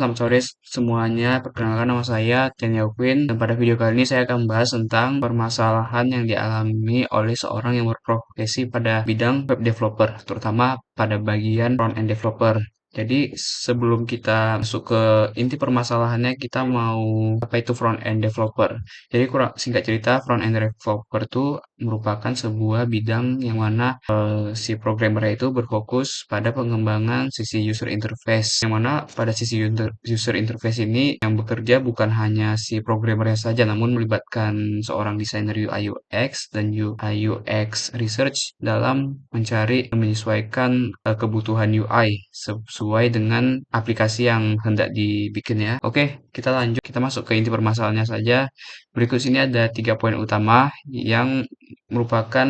Selamat sore semuanya, perkenalkan nama saya Tian Quinn dan pada video kali ini saya akan membahas tentang permasalahan yang dialami oleh seorang yang berprofesi pada bidang web developer, terutama pada bagian front-end developer. Jadi sebelum kita masuk ke inti permasalahannya, kita mau apa itu front-end developer. Jadi kurang singkat cerita, front-end developer itu merupakan sebuah bidang yang mana si programmer itu berfokus pada pengembangan sisi user interface, yang mana pada sisi user interface ini yang bekerja bukan hanya si programmernya saja, namun melibatkan seorang desainer UI UX dan UI UX research dalam mencari dan menyesuaikan kebutuhan UI sesuai dengan aplikasi yang hendak dibikin ya. Oke, kita lanjut, kita masuk ke inti permasalahannya saja. Berikut sini ada 3 poin utama yang merupakan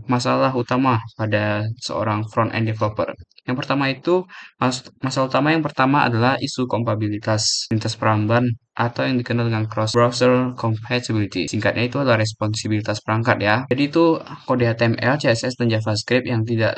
masalah utama pada seorang front-end developer. Yang pertama itu, masalah utama yang pertama adalah isu kompatibilitas lintas perangkat atau yang dikenal dengan cross-browser compatibility. Singkatnya itu adalah responsibilitas perangkat ya. Jadi itu kode HTML, CSS, dan JavaScript yang kita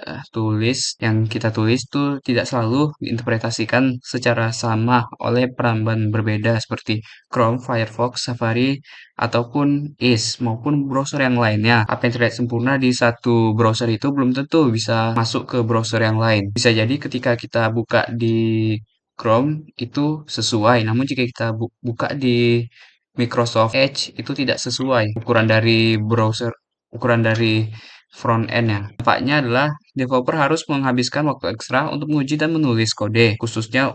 tulis itu tidak selalu diinterpretasikan secara sama oleh perangkat berbeda seperti Chrome, Firefox, Safari, ataupun maupun browser yang lainnya. Apa yang terlihat sempurna di satu browser itu belum tentu bisa masuk ke browser yang lain. Bisa jadi ketika kita buka di Chrome itu sesuai, namun jika kita buka di Microsoft Edge itu tidak sesuai ukuran dari front end-nya. Dampaknya adalah developer harus menghabiskan waktu ekstra untuk menguji dan menulis kode, khususnya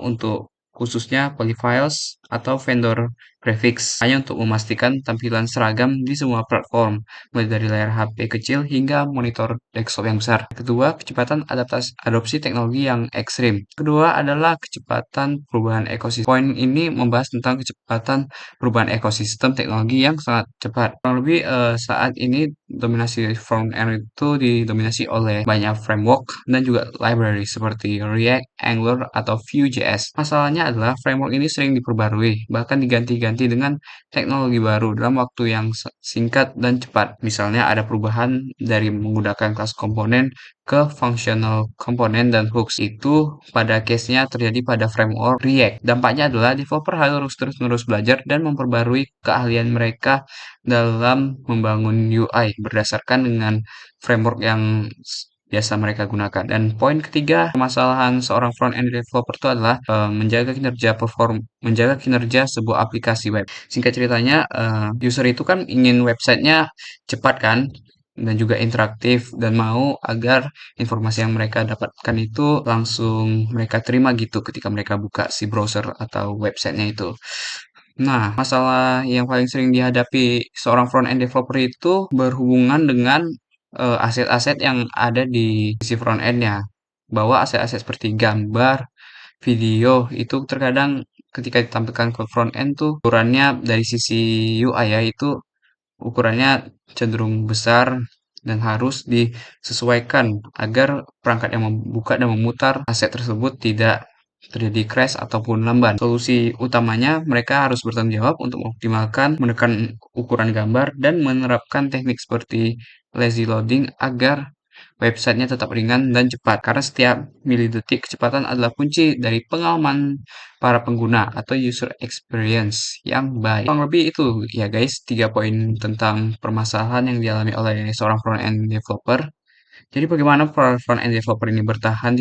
polyfiles atau vendor graphics, hanya untuk memastikan tampilan seragam di semua platform, mulai dari layar HP kecil hingga monitor desktop yang besar. Kedua, kecepatan adopsi teknologi yang ekstrim. Kedua adalah kecepatan perubahan ekosistem. Poin ini membahas tentang kecepatan perubahan ekosistem teknologi yang sangat cepat. Kurang lebih saat ini dominasi front end itu didominasi oleh banyak framework dan juga library seperti React, Angular, atau Vue.js. Masalahnya adalah framework ini sering diperbarui, bahkan diganti-ganti dengan teknologi baru dalam waktu yang singkat dan cepat. Misalnya ada perubahan dari menggunakan kelas komponen ke functional komponen dan hooks. Itu pada case-nya terjadi pada framework React. Dampaknya adalah developer harus terus-menerus belajar dan memperbarui keahlian mereka dalam membangun UI berdasarkan dengan framework yang biasa mereka gunakan. Dan poin ketiga, permasalahan seorang front-end developer itu adalah menjaga kinerja sebuah aplikasi web. Singkat ceritanya, user itu kan ingin websitenya cepat kan, dan juga interaktif, dan mau agar informasi yang mereka dapatkan itu langsung mereka terima gitu ketika mereka buka si browser atau websitenya itu. Nah, masalah yang paling sering dihadapi seorang front-end developer itu berhubungan dengan aset-aset yang ada di sisi front-end-nya. Bahwa aset-aset seperti gambar, video, itu terkadang ketika ditampilkan ke front-end tuh ukurannya dari sisi UI ya, itu ukurannya cenderung besar dan harus disesuaikan agar perangkat yang membuka dan memutar aset tersebut tidak terjadi crash ataupun lamban. Solusi utamanya mereka harus bertanggung jawab untuk mengoptimalkan menekan ukuran gambar dan menerapkan teknik seperti lazy loading agar websitenya tetap ringan dan cepat, karena setiap milidetik kecepatan adalah kunci dari pengalaman para pengguna atau user experience yang baik. Kurang lebih itu ya guys, 3 poin tentang permasalahan yang dialami oleh seorang front-end developer. Jadi bagaimana front-end developer ini bertahan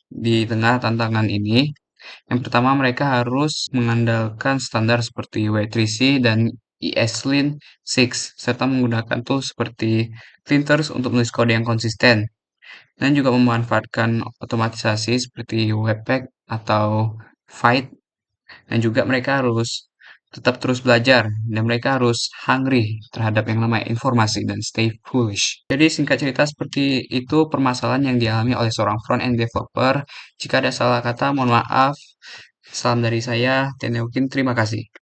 di tengah tantangan ini? Yang pertama, mereka harus mengandalkan standar seperti W3C dan ESLint 6, serta menggunakan tools seperti Clinters untuk menulis kode yang konsisten, dan juga memanfaatkan otomatisasi seperti Webpack atau Vite. Dan juga mereka harus tetap terus belajar dan mereka harus hungry terhadap yang namanya informasi dan stay foolish. Jadi singkat cerita seperti itu permasalahan yang dialami oleh seorang front-end developer. Jika ada salah kata, mohon maaf. Salam dari saya, Teneukin. Terima kasih.